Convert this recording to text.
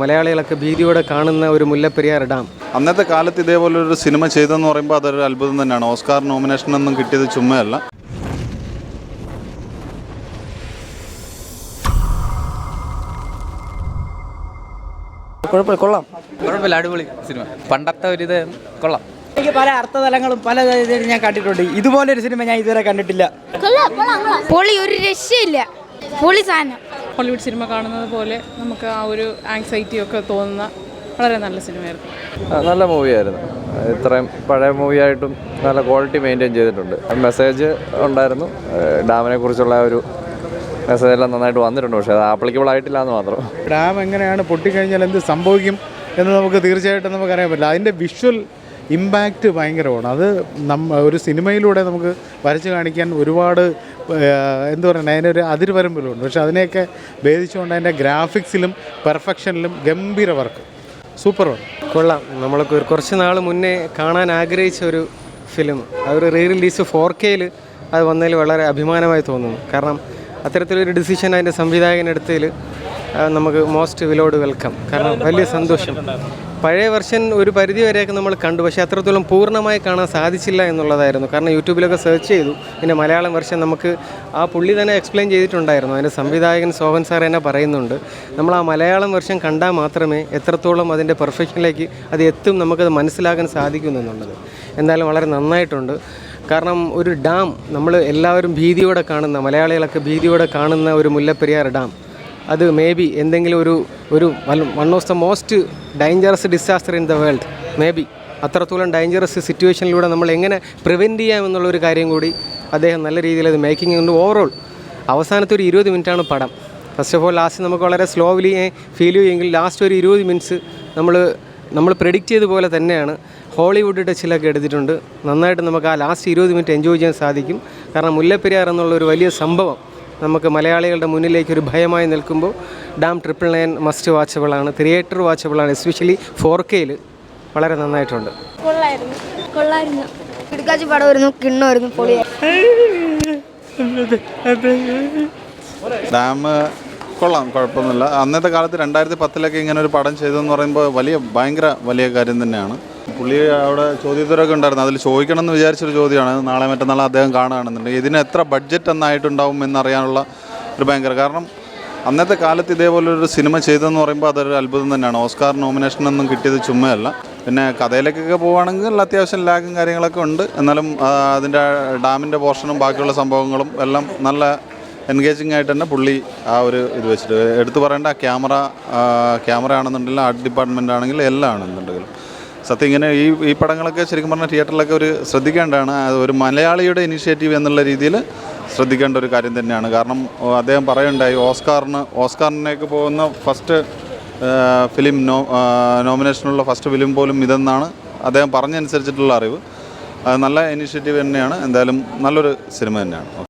മലയാളികളൊക്കെ ഭീതിയോടെ കാണുന്ന ഒരു മുല്ലപ്പെരിയാർ ഡാം. അന്നത്തെ കാലത്ത് ഇതേപോലൊരു സിനിമ ചെയ്തെന്ന് പറയുമ്പോൾ അതൊരു അത്ഭുതം തന്നെയാണ്. ഓസ്കാർ നോമിനേഷനൊന്നും കിട്ടിയത് ചുമ്മയല്ല. കുഴപ്പമില്ല, അടിപൊളി സിനിമ. പണ്ടത്തെ ഒരു ഇത് കൊള്ളാം. എനിക്ക് പല അർത്ഥതലങ്ങളും പല ഞാൻ കണ്ടിട്ടുണ്ട്. ഇതുപോലൊരു സിനിമ ഞാൻ ഇതുവരെ കണ്ടിട്ടില്ല. പൊളി, ഒരു രക്ഷയില്ല, പൊളി സാധനം. ഹോളിവുഡ് സിനിമ കാണുന്നത് പോലെ നമുക്ക് ആ ഒരു ആങ്സൈറ്റി ഒക്കെ തോന്നുന്ന വളരെ നല്ല സിനിമയായിരുന്നു. നല്ല മൂവിയായിരുന്നു. ഇത്രയും പഴയ മൂവിയായിട്ടും നല്ല ക്വാളിറ്റി മെയിൻറ്റെയിൻ ചെയ്തിട്ടുണ്ട്. മെസ്സേജ് ഉണ്ടായിരുന്നു, ഡാമിനെ കുറിച്ചുള്ള ഒരു മെസ്സേജ് എല്ലാം നന്നായിട്ട് വന്നിട്ടുണ്ട്. പക്ഷേ അത് ആപ്ലിക്കബിൾ ആയിട്ടില്ല എന്ന് മാത്രം. ഡാം എങ്ങനെയാണ് പൊട്ടിക്കഴിഞ്ഞാൽ എന്ത് സംഭവിക്കും എന്ന് നമുക്ക് തീർച്ചയായിട്ടും നമുക്കറിയാൻ പറ്റില്ല. അതിൻ്റെ വിഷ്വൽ ഇമ്പാക്റ്റ് ഭയങ്കരമാണ്. അത് ഒരു സിനിമയിലൂടെ നമുക്ക് വരച്ച് കാണിക്കാൻ ഒരുപാട് എന്ത് പറയുക, അതിനൊരു അതിർവരമ്പിലുണ്ട്. പക്ഷെ അതിനെയൊക്കെ ഭേദിച്ചുകൊണ്ട് അതിൻ്റെ ഗ്രാഫിക്സിലും പെർഫെക്ഷനിലും ഗംഭീര വർക്ക്, സൂപ്പർ വർക്ക്. കൊള്ളാം. നമ്മൾക്ക് കുറച്ച് നാൾ മുന്നേ കാണാൻ ആഗ്രഹിച്ച ഒരു ഫിലിം, അതൊരു റീ റിലീസ് 4K അത് വന്നതിൽ വളരെ അഭിമാനമായി തോന്നുന്നു. കാരണം അത്തരത്തിലൊരു ഡിസിഷൻ അതിൻ്റെ സംവിധായകൻ എടുത്തതിൽ നമുക്ക് മോസ്റ്റ് വിലോഡ് വെൽക്കം. കാരണം വലിയ സന്തോഷം. പഴയ വെർഷൻ ഒരു പരിധി വരെയൊക്കെ നമ്മൾ കണ്ടു, പക്ഷേ അത്രത്തോളം പൂർണ്ണമായി കാണാൻ സാധിച്ചില്ല എന്നുള്ളതായിരുന്നു. കാരണം യൂട്യൂബിലൊക്കെ സെർച്ച് ചെയ്തു. പിന്നെ മലയാളം വെർഷൻ നമുക്ക് ആ പുള്ളി തന്നെ എക്സ്പ്ലെയിൻ ചെയ്തിട്ടുണ്ടായിരുന്നു. അതിൻ്റെ സംവിധായകൻ സോഹൻ സാർ തന്നെ പറയുന്നുണ്ട്, നമ്മൾ ആ മലയാളം വെർഷൻ കണ്ടാൽ മാത്രമേ എത്രത്തോളം അതിൻ്റെ പെർഫെക്ഷനിലേക്ക് അത് എത്തും, നമുക്കത് മനസ്സിലാക്കാൻ സാധിക്കും എന്നുള്ളത്. എന്തായാലും വളരെ നന്നായിട്ടുണ്ട്. കാരണം ഒരു ഡാം നമ്മൾ എല്ലാവരും ഭീതിയോടെ കാണുന്ന, മലയാളികളൊക്കെ ഭീതിയോടെ കാണുന്ന ഒരു മുല്ലപ്പെരിയാർ ഡാം, അത് മേ ബി എന്തെങ്കിലും ഒരു one of the most dangerous disaster in the world, may be അത്രത്തോളം ഡേഞ്ചറസ് സിറ്റുവേഷനിലൂടെ നമ്മൾ എങ്ങനെ പ്രിവെൻറ്റ് ചെയ്യാമെന്നുള്ളൊരു കാര്യം കൂടി അദ്ദേഹം നല്ല രീതിയിൽ അത് മേക്കിംഗ് ഉണ്ട്. ഓവറോൾ അവസാനത്തെ ഒരു 20 മിനിറ്റാണ് പടം. ഫസ്റ്റ് ഓഫ് ഓൾ ലാസ്റ്റ് നമുക്ക് വളരെ സ്ലോലി ഫീൽ ചെയ്യുമെങ്കിൽ ലാസ്റ്റ് ഒരു 20 മിനിറ്റ്സ് നമ്മൾ പ്രെഡിക്റ്റ് ചെയ്ത പോലെ തന്നെയാണ് ഹോളിവുഡ് ടച്ചിലൊക്കെ എടുത്തിട്ടുണ്ട്. നന്നായിട്ട് നമുക്ക് ആ ലാസ്റ്റ് 20 മിനിറ്റ് എൻജോയ് ചെയ്യാൻ സാധിക്കും. കാരണം മുല്ലപ്പെരിയാർ എന്നുള്ളൊരു വലിയ സംഭവം നമുക്ക് മലയാളികളുടെ മുന്നിലേക്ക് ഒരു ഭയമായി നിൽക്കുമ്പോൾ ഡാം 999 മസ്റ്റ് വാച്ചബിളാണ്, തിയേറ്റർ വാച്ചബിളാണ്. എസ്പെഷ്യലി 4K വളരെ നന്നായിട്ടുണ്ട്. കൊള്ളായിരുന്നു. കിടക്കാച്ചി പടമായിരുന്നു, കിണ്ണമായിരുന്നു, പൊളിയായിരുന്നു. ഡാം കൊള്ളാം, കുഴപ്പമൊന്നുമില്ല. അന്നത്തെ കാലത്ത് 2010 ഇങ്ങനെ ഒരു പടം ചെയ്തതെന്ന് പറയുമ്പോൾ ഭയങ്കര വലിയ കാര്യം തന്നെയാണ്. പുള്ളി അവിടെ ചോദ്യോത്തരമൊക്കെ ഉണ്ടായിരുന്നു. അതിൽ ചോദിക്കണം എന്ന് വിചാരിച്ചൊരു ചോദ്യമാണ്, നാളെ മറ്റന്നാൾ അദ്ദേഹം കാണുകയാണെന്നുണ്ടെങ്കിൽ ഇതിന് എത്ര ബഡ്ജറ്റ് എന്നായിട്ടുണ്ടാവും എന്നറിയാനുള്ള ഒരു ഭയങ്കര. കാരണം അന്നത്തെ കാലത്ത് ഇതേപോലൊരു സിനിമ ചെയ്തതെന്ന് പറയുമ്പോൾ അതൊരു അത്ഭുതം തന്നെയാണ്. ഓസ്കാർ നോമിനേഷനൊന്നും കിട്ടിയത് ചുമ്മയല്ല. പിന്നെ കഥയിലേക്കൊക്കെ പോവുകയാണെങ്കിൽ അത്യാവശ്യം ലാഗും കാര്യങ്ങളൊക്കെ ഉണ്ട്. എന്നാലും അതിൻ്റെ ഡാമിൻ്റെ പോർഷനും ബാക്കിയുള്ള സംഭവങ്ങളും എല്ലാം നല്ല എൻഗേജിങ് ആയിട്ട് തന്നെ പുള്ളി ആ ഒരു ഇത് വെച്ചിട്ട് എടുത്തു പറയേണ്ട. ക്യാമറ ആണെന്നുണ്ടെങ്കിലും ആർട്ട് ഡിപ്പാർട്ട്മെൻ്റ് ആണെങ്കിലും എല്ലാം ആണെന്നുണ്ടെങ്കിലും സത്യം ഇങ്ങനെ ഈ പടങ്ങളൊക്കെ ശരിക്കും പറഞ്ഞാൽ തിയേറ്ററിലൊക്കെ ഒരു ശ്രദ്ധിക്കേണ്ടതാണ്. ഒരു മലയാളിയുടെ ഇനിഷ്യേറ്റീവ് എന്നുള്ള രീതിയിൽ ശ്രദ്ധിക്കേണ്ട ഒരു കാര്യം തന്നെയാണ്. കാരണം അദ്ദേഹം പറയുണ്ടായി ഓസ്കാറിനേക്ക് പോകുന്ന ഫസ്റ്റ് ഫിലിം നോമിനേഷനുള്ള ഫസ്റ്റ് ഫിലിം പോലും ഇതെന്നാണ് അദ്ദേഹം പറഞ്ഞനുസരിച്ചിട്ടുള്ള അറിവ്. നല്ല ഇനിഷ്യേറ്റീവ് തന്നെയാണ്. എന്തായാലും നല്ലൊരു സിനിമ തന്നെയാണ്.